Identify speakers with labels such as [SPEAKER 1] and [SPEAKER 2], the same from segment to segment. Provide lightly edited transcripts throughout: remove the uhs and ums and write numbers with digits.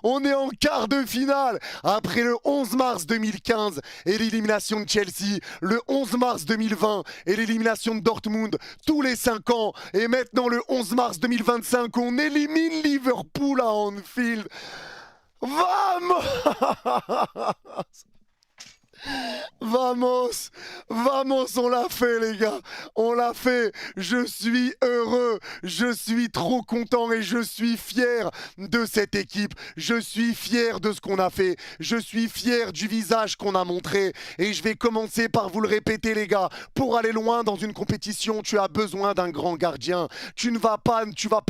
[SPEAKER 1] On est en quart de finale après le 11 mars 2015 et l'élimination de Chelsea, le 11 mars 2020 et l'élimination de Dortmund tous les 5 ans. Et maintenant le 11 mars 2025, on élimine Liverpool à Anfield. Vamos! Vamos, vamos, on l'a fait les gars, on l'a fait, je suis heureux, je suis trop content et je suis fier de cette équipe, je suis fier de ce qu'on a fait, je suis fier du visage qu'on a montré et je vais commencer par vous le répéter les gars, pour aller loin dans une compétition, tu as besoin d'un grand gardien, tu vas pas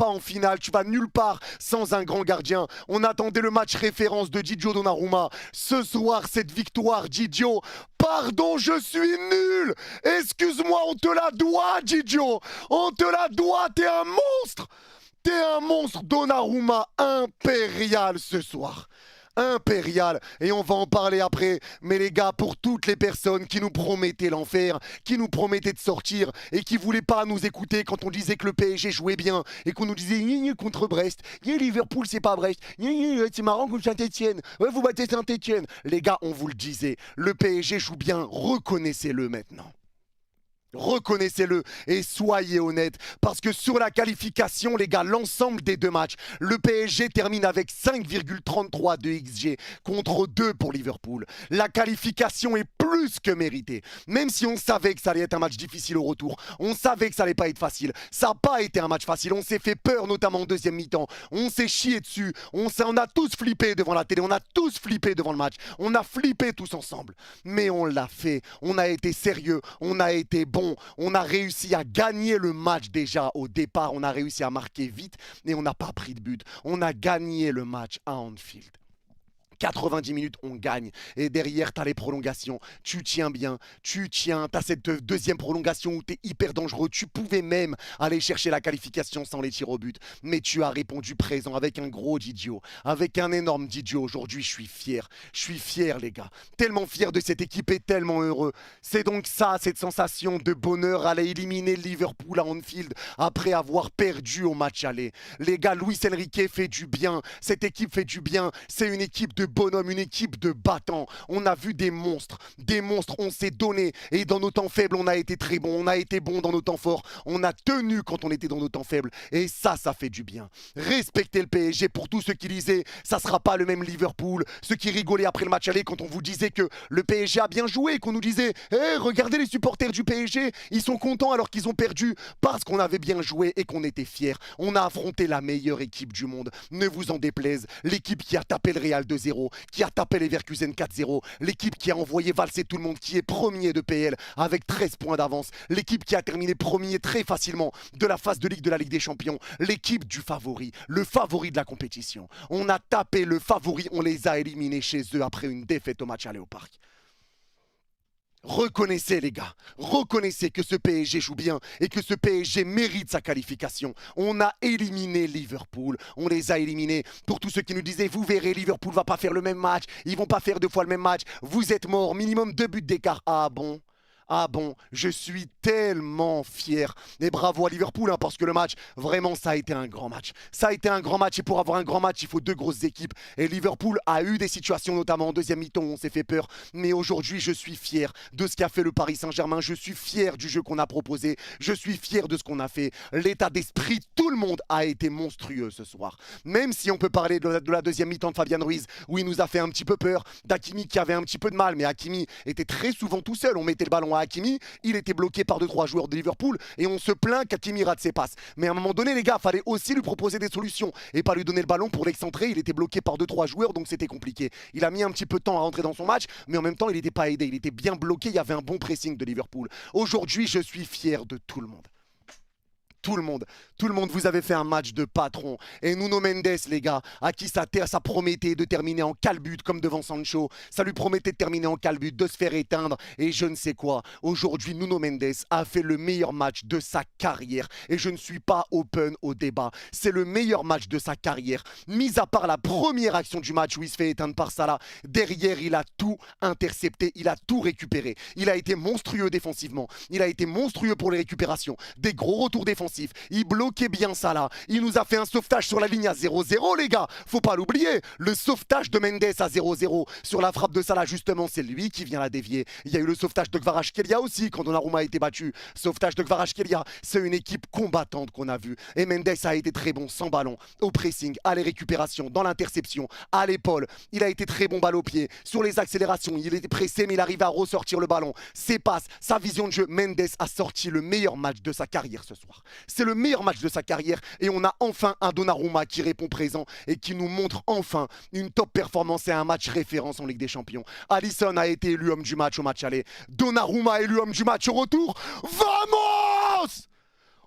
[SPEAKER 1] en finale, tu vas nulle part sans un grand gardien. On attendait le match référence de Gigio Donnarumma, ce soir cette victoire Gigio. Pardon, je suis nul. Excuse-moi, on te la doit, Gigio. On te la doit, t'es un monstre. T'es un monstre, Donnarumma impérial ce soir. Impérial, et on va en parler après, mais les gars, pour toutes les personnes qui nous promettaient l'enfer, qui nous promettaient de sortir et qui voulaient pas nous écouter quand on disait que le PSG jouait bien et qu'on nous disait gna contre Brest, Liverpool c'est pas Brest, c'est marrant contre Saint-Etienne, ouais vous battez Saint-Etienne, les gars on vous le disait, le PSG joue bien, reconnaissez-le maintenant. Reconnaissez-le et soyez honnêtes parce que sur la qualification les gars, l'ensemble des deux matchs, le PSG termine avec 5,33 de XG contre 2 pour Liverpool. La qualification est plus que méritée, même si on savait que ça allait être un match difficile au retour, on savait que ça allait pas être facile, ça n'a pas été un match facile, on s'est fait peur notamment en deuxième mi-temps, on s'est chié dessus, on a tous flippé devant la télé, on a tous flippé devant le match, on a flippé tous ensemble, mais on l'a fait, on a été sérieux, on a été bon. On a réussi à gagner le match déjà au départ, on a réussi à marquer vite et on n'a pas pris de but. On a gagné le match à Anfield. 90 minutes, on gagne. Et derrière, tu as les prolongations. Tu tiens bien, tu tiens. Tu as cette deuxième prolongation où tu es hyper dangereux. Tu pouvais même aller chercher la qualification sans les tirs au but. Mais tu as répondu présent avec un gros Didio, avec un énorme Didio. Aujourd'hui, je suis fier. Je suis fier, les gars. Tellement fier de cette équipe et tellement heureux. C'est donc ça, cette sensation de bonheur à aller éliminer Liverpool à Anfield après avoir perdu au match aller. Les gars, Luis Enrique fait du bien. Cette équipe fait du bien. C'est une équipe de bonhomme, une équipe de battants. On a vu des monstres, on s'est donné et dans nos temps faibles, on a été très bon, on a été bon dans nos temps forts, on a tenu quand on était dans nos temps faibles et ça fait du bien. Respectez le PSG pour tous ceux qui disaient ça sera pas le même Liverpool, ceux qui rigolaient après le match aller quand on vous disait que le PSG a bien joué, qu'on nous disait hey, regardez les supporters du PSG, ils sont contents alors qu'ils ont perdu parce qu'on avait bien joué et qu'on était fiers. On a affronté la meilleure équipe du monde, ne vous en déplaise, l'équipe qui a tapé le Real 2-0, qui a tapé les Leverkusen 4-0, l'équipe qui a envoyé valser tout le monde, qui est premier de PL avec 13 points d'avance, l'équipe qui a terminé premier très facilement de la phase de Ligue de la Ligue des Champions, l'équipe du favori, le favori de la compétition. On a tapé le favori, on les a éliminés chez eux après une défaite au match aller au parc. Reconnaissez les gars, reconnaissez que ce PSG joue bien et que ce PSG mérite sa qualification. On a éliminé Liverpool, on les a éliminés. Pour tous ceux qui nous disaient, vous verrez, Liverpool va pas faire le même match, ils vont pas faire 2 fois le même match, vous êtes morts, minimum 2 buts d'écart. Ah bon ? Ah bon, je suis tellement fier. Et bravo à Liverpool, hein, parce que le match, vraiment, ça a été un grand match. Ça a été un grand match, et pour avoir un grand match, il faut 2 grosses équipes. Et Liverpool a eu des situations, notamment en deuxième mi-temps, où on s'est fait peur. Mais aujourd'hui, je suis fier de ce qu'a fait le Paris Saint-Germain. Je suis fier du jeu qu'on a proposé. Je suis fier de ce qu'on a fait. L'état d'esprit, tout le monde a été monstrueux ce soir. Même si on peut parler de la deuxième mi-temps de Fabian Ruiz, où il nous a fait un petit peu peur, d'Hakimi qui avait un petit peu de mal, mais Hakimi était très souvent tout seul. On mettait le ballon à Hakimi, il était bloqué par 2-3 joueurs de Liverpool et on se plaint qu'Hakimi rate ses passes. Mais à un moment donné, les gars, fallait aussi lui proposer des solutions et pas lui donner le ballon pour l'excentrer. Il était bloqué par 2-3 joueurs, donc c'était compliqué. Il a mis un petit peu de temps à rentrer dans son match, mais en même temps, il n'était pas aidé. Il était bien bloqué, il y avait un bon pressing de Liverpool. Aujourd'hui, je suis fier de tout le monde. Tout le monde, vous avez fait un match de patron. Et Nuno Mendes, les gars, à qui ça promettait de terminer en calbut comme devant Sancho. Ça lui promettait de terminer en calbut, de se faire éteindre et je ne sais quoi. Aujourd'hui, Nuno Mendes a fait le meilleur match de sa carrière. Et je ne suis pas open au débat. C'est le meilleur match de sa carrière. Mis à part la première action du match où il se fait éteindre par Salah, derrière, il a tout intercepté, il a tout récupéré. Il a été monstrueux défensivement. Il a été monstrueux pour les récupérations. Des gros retours défensifs. défensif. Il bloquait bien Salah. Il nous a fait un sauvetage sur la ligne à 0-0, les gars. Faut pas l'oublier. Le sauvetage de Mendes à 0-0 sur la frappe de Salah, justement, c'est lui qui vient la dévier. Il y a eu le sauvetage de Kvaratskhelia aussi quand Donnarumma a été battu. Sauvetage de Kvaratskhelia. C'est une équipe combattante qu'on a vue. Et Mendes a été très bon sans ballon, au pressing, à les récupérations, dans l'interception, à l'épaule. Il a été très bon balle au pied. Sur les accélérations, il était pressé, mais il arrivait à ressortir le ballon. Ses passes, sa vision de jeu. Mendes a sorti le meilleur match de sa carrière ce soir. C'est le meilleur match de sa carrière et on a enfin un Donnarumma qui répond présent et qui nous montre enfin une top performance et un match référence en Ligue des Champions. Alisson a été élu homme du match au match aller. Donnarumma élu homme du match au retour. Vamos!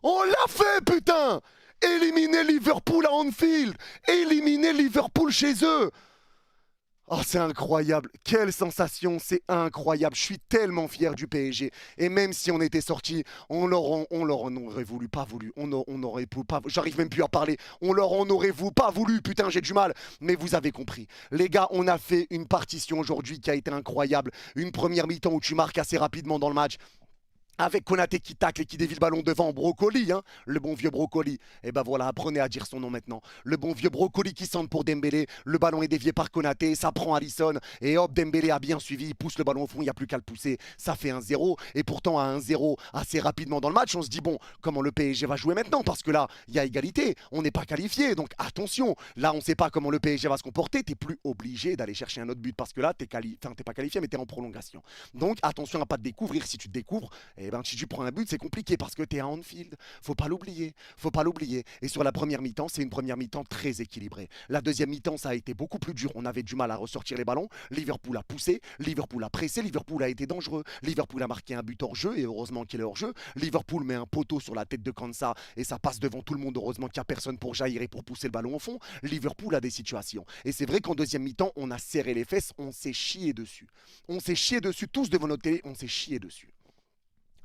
[SPEAKER 1] On l'a fait, putain! Éliminer Liverpool à Anfield! Éliminer Liverpool chez eux! Oh, c'est incroyable. Quelle sensation, c'est incroyable. Je suis tellement fier du PSG. Et même si on était sorti, on leur en aurait voulu, pas voulu. On aurait pas, j'arrive même plus à parler. On leur en aurait voulu, pas voulu. Putain, j'ai du mal. Mais vous avez compris. Les gars, on a fait une partition aujourd'hui qui a été incroyable. Une première mi-temps où tu marques assez rapidement dans le match. Avec Konaté qui tacle et qui dévie le ballon devant Brocoli, hein, le bon vieux Brocoli. Et ben voilà, apprenez à dire son nom maintenant. Le bon vieux Brocoli qui centre pour Dembélé. Le ballon est dévié par Konaté, ça prend Alisson. Et hop, Dembélé a bien suivi, il pousse le ballon au fond, il n'y a plus qu'à le pousser. Ça fait 1-0. Et pourtant, à 1-0, assez rapidement dans le match, on se dit, bon, comment le PSG va jouer maintenant? Parce que là, il y a égalité, on n'est pas qualifié. Donc attention, là, on ne sait pas comment le PSG va se comporter. Tu n'es plus obligé d'aller chercher un autre but parce que là, tu n'es pas qualifié, mais tu es en prolongation. Donc attention à ne pas te découvrir. Si tu te découvres, eh ben, si tu prends un but, c'est compliqué parce que tu es à Anfield. Faut pas l'oublier. Faut pas l'oublier. Et sur la première mi-temps, c'est une première mi-temps très équilibrée. La deuxième mi-temps, ça a été beaucoup plus dur. On avait du mal à ressortir les ballons. Liverpool a poussé. Liverpool a pressé. Liverpool a été dangereux. Liverpool a marqué un but hors jeu et heureusement qu'il est hors jeu. Liverpool met un poteau sur la tête de Kansa et ça passe devant tout le monde. Heureusement qu'il n'y a personne pour jaillir et pour pousser le ballon au fond. Liverpool a des situations. Et c'est vrai qu'en deuxième mi-temps, on a serré les fesses. On s'est chié dessus. On s'est chié dessus. Tous devant notre télé, on s'est chié dessus.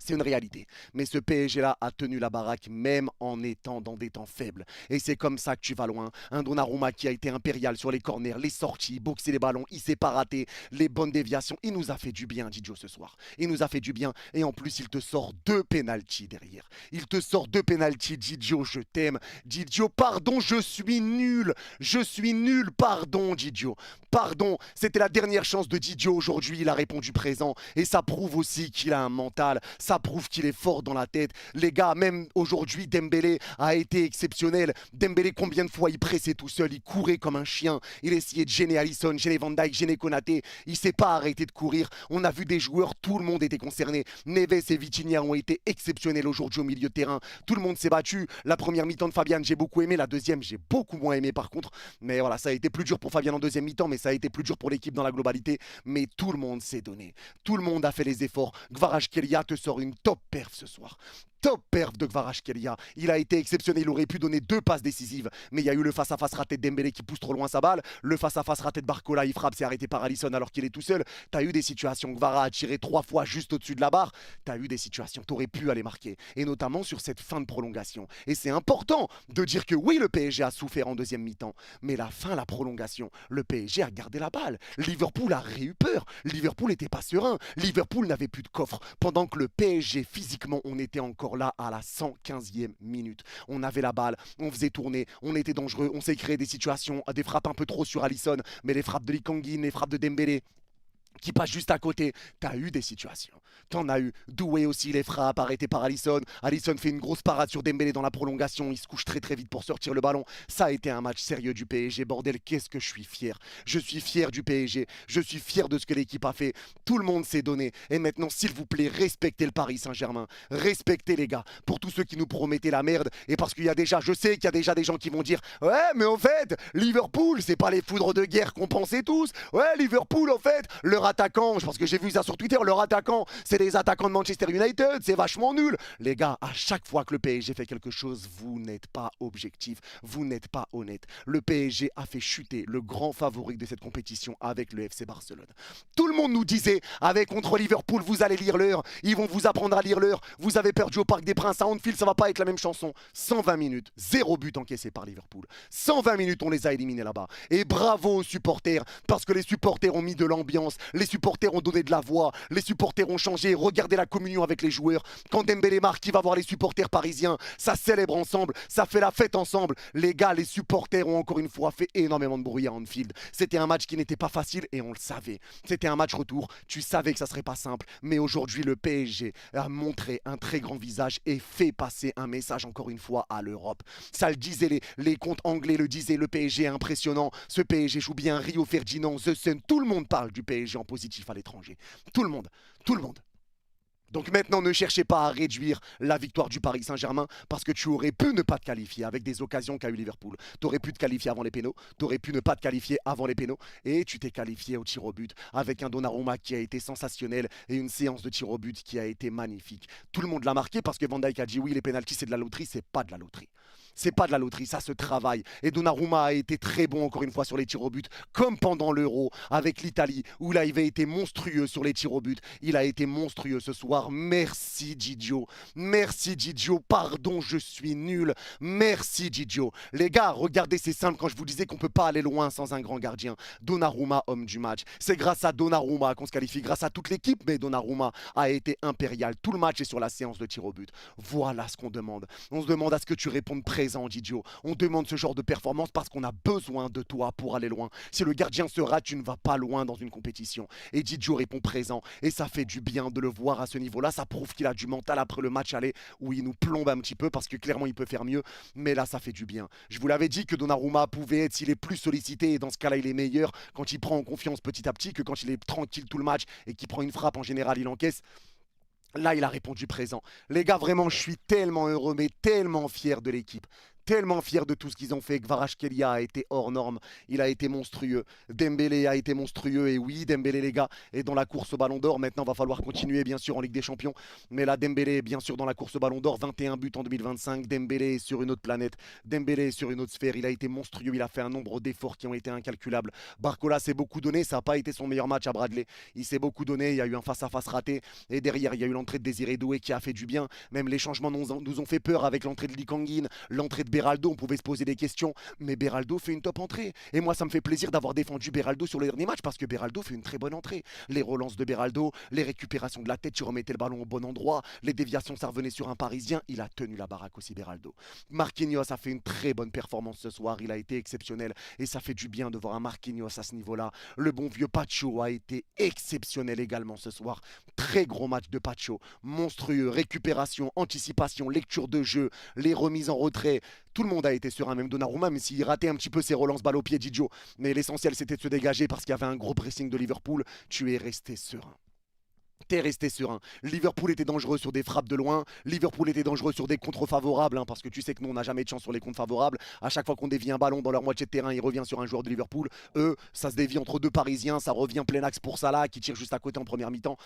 [SPEAKER 1] C'est une réalité. Mais ce PSG-là a tenu la baraque même en étant dans des temps faibles. Et c'est comme ça que tu vas loin. Un Donnarumma qui a été impérial sur les corners, les sorties, boxer les ballons, il s'est pas raté, les bonnes déviations. Il nous a fait du bien, Didio, ce soir. Il nous a fait du bien. Et en plus, il te sort 2 pénaltys derrière. Il te sort 2 pénaltys. Didio, je t'aime. Didio, pardon, je suis nul. Je suis nul, pardon, Didio. Pardon, c'était la dernière chance de Didio aujourd'hui. Il a répondu présent. Et ça prouve aussi qu'il a un mental. Ça prouve qu'il est fort dans la tête. Les gars, même aujourd'hui, Dembélé a été exceptionnel. Dembélé, combien de fois il pressait tout seul, il courait comme un chien. Il essayait de gêner Alisson, gêner Van Dijk, gêner Konaté. Il ne s'est pas arrêté de courir. On a vu des joueurs, tout le monde était concerné. Neves et Vitinha ont été exceptionnels aujourd'hui au milieu de terrain. Tout le monde s'est battu. La première mi-temps de Fabian, j'ai beaucoup aimé. La deuxième, j'ai beaucoup moins aimé par contre. Mais voilà, ça a été plus dur pour Fabian en deuxième mi-temps, mais ça a été plus dur pour l'équipe dans la globalité. Mais tout le monde s'est donné. Tout le monde a fait les efforts. Kvaratskhelia te sort une top perf ce soir. Top perf de Kvaratskhelia. Il a été exceptionnel. Il aurait pu donner 2 passes décisives. Mais il y a eu le face-à-face raté de Dembélé qui pousse trop loin sa balle. Le face-à-face raté de Barcola. Il frappe, c'est arrêté par Alisson alors qu'il est tout seul. Tu as eu des situations. Kvara a tiré 3 fois juste au-dessus de la barre. Tu as eu des situations. Tu aurais pu aller marquer. Et notamment sur cette fin de prolongation. Et c'est important de dire que oui, le PSG a souffert en deuxième mi-temps. Mais la fin, la prolongation, le PSG a gardé la balle. Liverpool a eu peur. Liverpool n'était pas serein. Liverpool n'avait plus de coffre. Pendant que le PSG, physiquement, on était encore là à la 115e minute. On avait la balle, on faisait tourner, on était dangereux, on s'est créé des situations, des frappes un peu trop sur Alisson, mais les frappes de Likangin, les frappes de Dembélé qui passe juste à côté, t'as eu des situations. T'en as eu. Doué aussi, les frappes arrêtées par Alisson. Alisson fait une grosse parade sur Dembélé dans la prolongation. Il se couche très très vite pour sortir le ballon. Ça a été un match sérieux du PSG. Bordel, qu'est-ce que je suis fier. Je suis fier du PSG. Je suis fier de ce que l'équipe a fait. Tout le monde s'est donné. Et maintenant, s'il vous plaît, respectez le Paris Saint-Germain. Respectez les gars. Pour tous ceux qui nous promettaient la merde. Et parce qu'il y a déjà, je sais qu'il y a déjà des gens qui vont dire ouais, mais en fait, Liverpool, c'est pas les foudres de guerre qu'on pensait tous. Ouais, Liverpool, en fait, leur attaquant, je pense que j'ai vu ça sur Twitter, leur attaquant, c'est des attaquants de Manchester United, c'est vachement nul. Les gars, à chaque fois que le PSG fait quelque chose, vous n'êtes pas objectif, vous n'êtes pas honnête. Le PSG a fait chuter le grand favori de cette compétition avec le FC Barcelone. Tout le monde nous disait, avec contre Liverpool, vous allez lire l'heure, ils vont vous apprendre à lire l'heure, vous avez perdu au Parc des Princes à Anfield, ça va pas être la même chanson. 120 minutes, 0 but encaissé par Liverpool. 120 minutes, on les a éliminés là-bas. Et bravo aux supporters, parce que les supporters ont mis de l'ambiance, Les supporters ont donné de la voix, les supporters ont changé. Regardez la communion avec les joueurs. Quand Dembélé marque, il va voir les supporters parisiens. Ça célèbre ensemble, ça fait la fête ensemble. Les gars, les supporters ont encore une fois fait énormément de bruit à Anfield. C'était un match qui n'était pas facile et on le savait. C'était un match retour, tu savais que ça serait pas simple. Mais aujourd'hui, le PSG a montré un très grand visage et fait passer un message encore une fois à l'Europe. Ça le disait, les comptes anglais le disaient, le PSG est impressionnant. Ce PSG joue bien, Rio Ferdinand, The Sun, tout le monde parle du PSG en positif à l'étranger. Tout le monde, tout le monde. Donc maintenant, ne cherchez pas à réduire la victoire du Paris Saint-Germain parce que tu aurais pu ne pas te qualifier avec des occasions qu'a eu Liverpool. Tu aurais pu te qualifier avant les pénaux, tu aurais pu ne pas te qualifier avant les pénaux et tu t'es qualifié au tir au but avec un Donnarumma qui a été sensationnel et une séance de tir au but qui a été magnifique. Tout le monde l'a marqué parce que Van Dijk a dit oui, les pénaltys c'est de la loterie, c'est pas de la loterie. C'est pas de la loterie, ça se travaille. Et Donnarumma a été très bon encore une fois sur les tirs au but, comme pendant l'Euro avec l'Italie, où il avait été monstrueux sur les tirs au but. Il a été monstrueux ce soir. Merci Didio. Merci Didio. Pardon, je suis nul. Merci Didio. Les gars, regardez, c'est simple quand je vous disais qu'on peut pas aller loin sans un grand gardien. Donnarumma, homme du match. C'est grâce à Donnarumma qu'on se qualifie, grâce à toute l'équipe, mais Donnarumma a été impérial. Tout le match est sur la séance de tir au but. Voilà ce qu'on demande. On se demande à ce que tu répondes présent, Didio. On demande ce genre de performance parce qu'on a besoin de toi pour aller loin. Si le gardien se rate, tu ne vas pas loin dans une compétition. Et Didio répond présent. Et ça fait du bien de le voir à ce niveau-là. Ça prouve qu'il a du mental après le match aller où il nous plombe un petit peu parce que clairement il peut faire mieux. Mais là, ça fait du bien. Je vous l'avais dit que Donnarumma pouvait être, s'il est plus sollicité, et dans ce cas-là, il est meilleur quand il prend en confiance petit à petit que quand il est tranquille tout le match et qu'il prend une frappe, en général, il encaisse. Là, il a répondu présent. Les gars, vraiment, je suis tellement heureux, mais tellement fier de l'équipe. Tellement fier de tout ce qu'ils ont fait. Kvaratskhelia a été hors norme. Il a été monstrueux. Dembélé a été monstrueux. Et oui, Dembélé, les gars, est dans la course au Ballon d'Or. Maintenant, il va falloir continuer, bien sûr, en Ligue des Champions. Mais là, Dembélé est bien sûr dans la course au Ballon d'Or. 21 buts en 2025. Dembélé est sur une autre planète. Dembélé est sur une autre sphère. Il a été monstrueux. Il a fait un nombre d'efforts qui ont été incalculables. Barcola s'est beaucoup donné. Ça n'a pas été son meilleur match à Bradley. Il s'est beaucoup donné. Il y a eu un face-à-face raté. Et derrière, il y a eu l'entrée de Désiré Doué qui a fait du bien. Même les changements nous ont fait peur avec l'entrée de Lee Kang-in, l'entrée de Beraldo. On pouvait se poser des questions, mais Beraldo fait une top entrée. Et moi, ça me fait plaisir d'avoir défendu Beraldo sur le dernier match parce que Beraldo fait une très bonne entrée. Les relances de Beraldo, les récupérations de la tête, tu remettais le ballon au bon endroit, les déviations, ça revenait sur un Parisien. Il a tenu la baraque aussi, Beraldo. Marquinhos a fait une très bonne performance ce soir. Il a été exceptionnel et ça fait du bien de voir un Marquinhos à ce niveau-là. Le bon vieux Pacho a été exceptionnel également ce soir. Très gros match de Pacho. Monstrueux, récupération, anticipation, lecture de jeu, les remises en retrait. Tout le monde a été serein, même Donnarumma, même s'il ratait un petit peu ses relances balle au pied Didio. Mais l'essentiel, c'était de se dégager parce qu'il y avait un gros pressing de Liverpool. Tu es resté serein. T'es resté serein. Liverpool était dangereux sur des frappes de loin. Liverpool était dangereux sur des contres favorables, hein, parce que tu sais que nous, on n'a jamais de chance sur les contres favorables. À chaque fois qu'on dévie un ballon dans leur moitié de terrain, il revient sur un joueur de Liverpool. Eux, ça se dévie entre deux Parisiens, ça revient plein axe pour Salah, qui tire juste à côté en première mi-temps.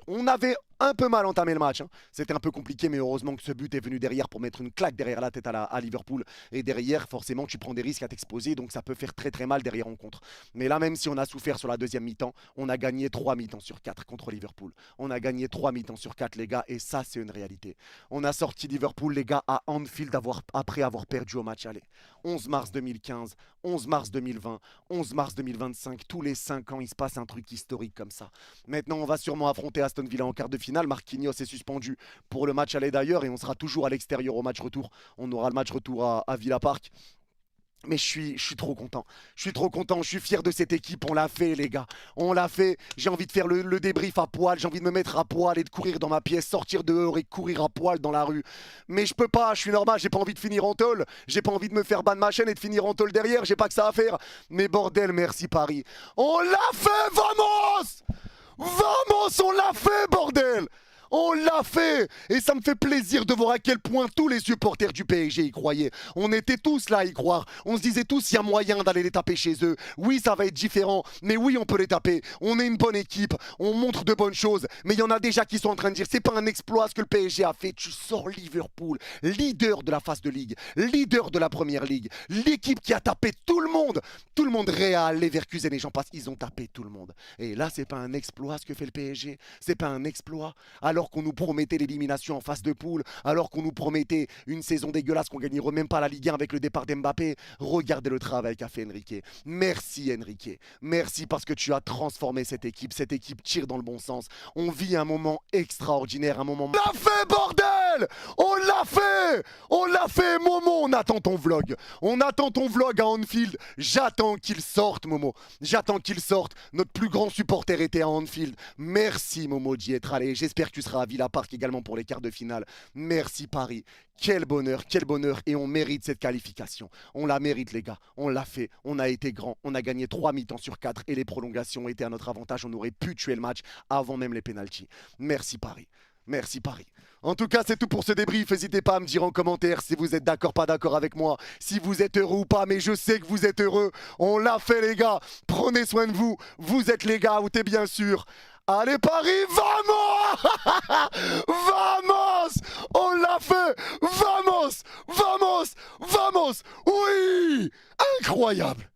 [SPEAKER 1] On avait un peu mal entamé le match. Hein. C'était un peu compliqué, mais heureusement que ce but est venu derrière pour mettre une claque derrière la tête à Liverpool. Et derrière, forcément, tu prends des risques à t'exposer, donc ça peut faire très très mal derrière en contre. Mais là, même si on a souffert sur la deuxième mi-temps, on a gagné 3 mi-temps sur 4 contre Liverpool. On a gagné 3 mi-temps sur 4, les gars, et ça, c'est une réalité. On a sorti Liverpool, les gars, à Anfield après avoir perdu au match aller. 11 mars 2015, 11 mars 2020, 11 mars 2025, tous les 5 ans, il se passe un truc historique comme ça. Maintenant, on va sûrement affronter Aston Villa en quart de finale. Marquinhos est suspendu pour le match aller d'ailleurs, et on sera toujours à l'extérieur au match retour. On aura le match retour à Villa Park. Mais je suis trop content. Je suis trop content. Je suis fier de cette équipe. On l'a fait, les gars. On l'a fait. J'ai envie de faire le débrief à poil. J'ai envie de me mettre à poil et de courir dans ma pièce, sortir dehors et courir à poil dans la rue. Mais je peux pas. Je suis normal. J'ai pas envie de finir en tôle. J'ai pas envie de me faire ban ma chaîne et de finir en tôle derrière. J'ai pas que ça à faire. Mais bordel, merci Paris. On l'a fait, vamos! Vamos, on l'a fait, bordel! On l'a fait! Et ça me fait plaisir de voir à quel point tous les supporters du PSG y croyaient. On était tous là à y croire. On se disait tous, il y a moyen d'aller les taper chez eux. Oui, ça va être différent, mais oui, on peut les taper. On est une bonne équipe, on montre de bonnes choses. Mais il y en a déjà qui sont en train de dire, c'est pas un exploit ce que le PSG a fait. Tu sors Liverpool, leader de la phase de ligue, leader de la première ligue, l'équipe qui a tapé tout le monde. Tout le monde, Real, Leverkusen et j'en passe, ils ont tapé tout le monde. Et là, c'est pas un exploit ce que fait le PSG. C'est pas un exploit. Alors alors qu'on nous promettait l'élimination en phase de poule, alors qu'on nous promettait une saison dégueulasse, qu'on gagnerait même pas la Ligue 1 avec le départ d'Mbappé. Regardez le travail qu'a fait Enrique. Merci Enrique. Merci parce que tu as transformé cette équipe. Cette équipe tire dans le bon sens. On vit un moment extraordinaire, un moment... On l'a fait, bordel! On l'a fait! On l'a fait, Momo! On attend ton vlog. On attend ton vlog à Anfield. J'attends qu'il sorte, Momo. J'attends qu'il sorte. Notre plus grand supporter était à Anfield. Merci, Momo, d'y être allé. J'espère que tu seras à Villa Park également pour les quarts de finale. Merci, Paris. Quel bonheur, et on mérite cette qualification. On la mérite, les gars. On l'a fait. On a été grand. On a gagné 3 mi-temps sur 4 et les prolongations étaient à notre avantage. On aurait pu tuer le match avant même les pénaltys. Merci, Paris. Merci Paris. En tout cas, c'est tout pour ce débrief. N'hésitez pas à me dire en commentaire si vous êtes d'accord, pas d'accord avec moi, si vous êtes heureux ou pas, mais je sais que vous êtes heureux. On l'a fait, les gars. Prenez soin de vous. Vous êtes les gars, ou t'es bien sûr. Allez Paris, vamos! Vamos! On l'a fait! Vamos! Vamos! Vamos! Oui! Incroyable!